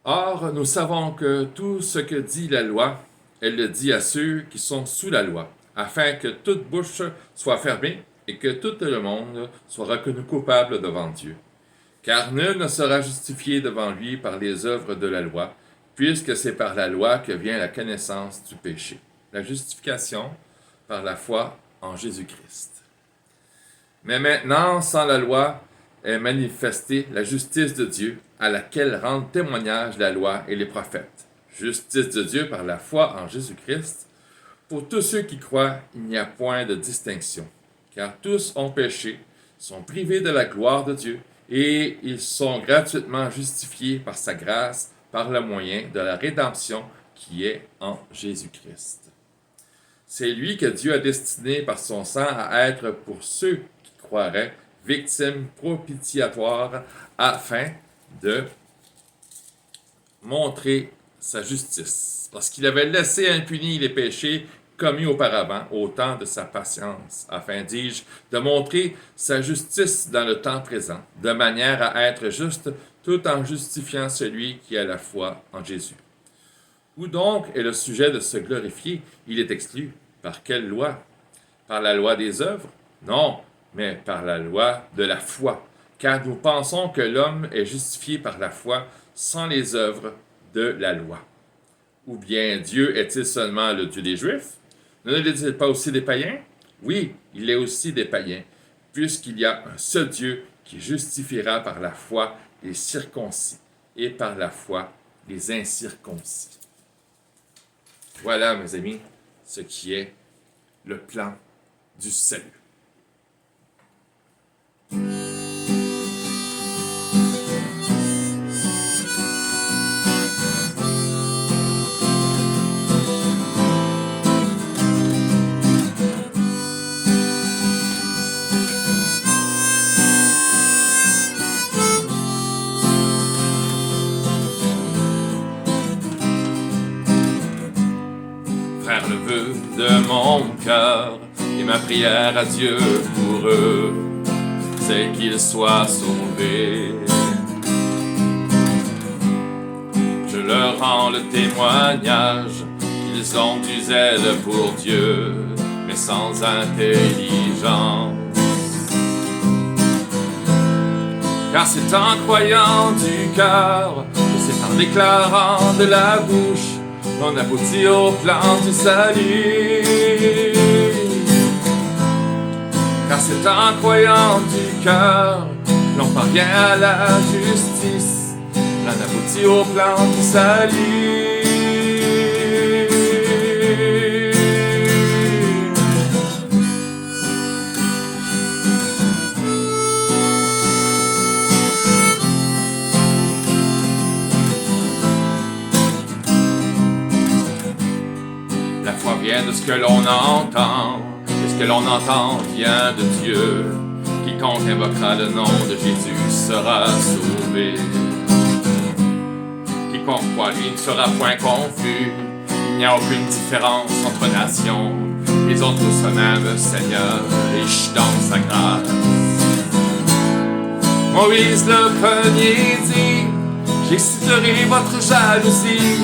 Or, nous savons que tout ce que dit la loi, elle le dit à ceux qui sont sous la loi, afin que toute bouche soit fermée et que tout le monde soit reconnu coupable devant Dieu. Car nul ne sera justifié devant lui par les œuvres de la loi, puisque c'est par la loi que vient la connaissance du péché. La justification par la foi en Jésus-Christ. Mais maintenant, sans la loi, est manifestée la justice de Dieu, à laquelle rendent témoignage la loi et les prophètes. Justice de Dieu par la foi en Jésus-Christ. Pour tous ceux qui croient, il n'y a point de distinction, car tous ont péché, sont privés de la gloire de Dieu, et ils sont gratuitement justifiés par sa grâce, par le moyen de la rédemption qui est en Jésus-Christ. C'est lui que Dieu a destiné par son sang à être pour ceux qui croiraient victime propitiatoire afin de montrer sa justice. Parce qu'il avait laissé impunis les péchés commis auparavant au temps de sa patience, afin, dis-je, de montrer sa justice dans le temps présent, de manière à être juste tout en justifiant celui qui a la foi en Jésus. Où donc est le sujet de se glorifier? Il est exclu. Par quelle loi? Par la loi des œuvres? Non, mais par la loi de la foi. Car nous pensons que l'homme est justifié par la foi sans les œuvres de la loi. Ou bien Dieu est-il seulement le Dieu des Juifs? Ne l'est-il pas aussi des païens? Oui, il est aussi des païens, puisqu'il y a un seul Dieu qui justifiera par la foi les circoncis et par la foi les incirconcis. Voilà, mes amis, ce qui est le plan du salut. Frère, le vœu de mon cœur et ma prière à Dieu pour eux, c'est qu'ils soient sauvés. Je leur rends le témoignage qu'ils ont du zèle pour Dieu, mais sans intelligence. Car c'est en croyant du cœur, et c'est en déclarant de la bouche, on aboutit au plan du salut. Car c'est en croyant du cœur l'on parvient à la justice, l'on aboutit au plan du salut. La foi vient de ce que l'on entend, et ce que l'on entend vient de Dieu. Quiconque invoquera le nom de Jésus sera sauvé. Quiconque croit lui ne sera point confus. Il n'y a aucune différence entre nations. Les autres tous se même Seigneur, riche dans sa grâce. Moïse le premier dit: j'exciterai votre jalousie,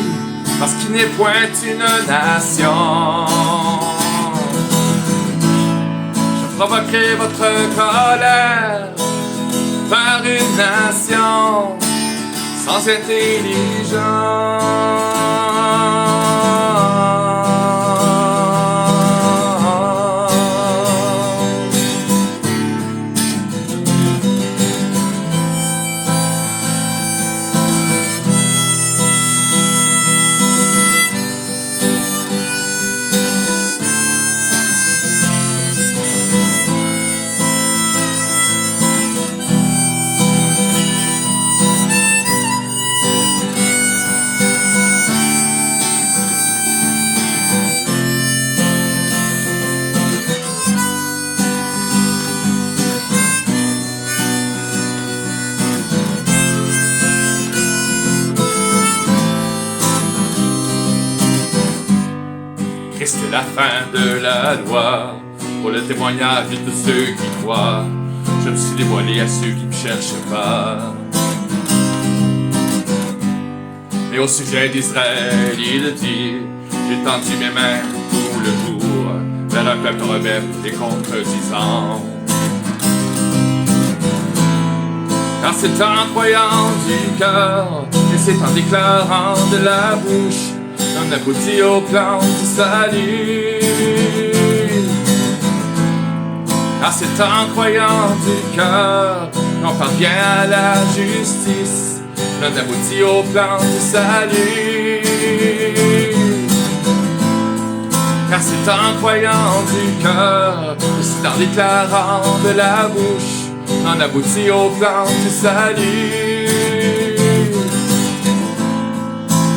parce qu'il n'est point une nation. Je provoquerai votre colère par une nation sans intelligence. Christ est la fin de la loi, pour le témoignage de tous ceux qui croient. Je me suis dévoilé à ceux qui me cherche pas. Mais au sujet d'Israël, il dit, j'ai tendu mes mains tout le jour vers un peuple rebelle et contredisant. Car c'est en croyant du cœur et c'est en déclarant de la bouche qu'on aboutit au plan du salut. Car c'est en croyant du cœur qu'on parvient à la justice, qu'on aboutit au plan du salut. Car c'est en croyant du cœur et c'est en déclarant de la bouche on aboutit au plan du salut.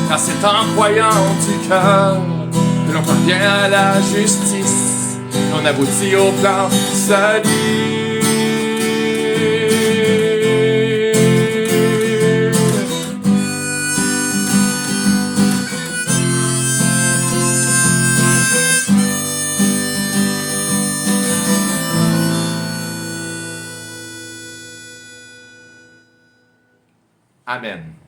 Car c'est en croyant du cœur que l'on parvient à la justice, on aboutit au plan du salut. Amen.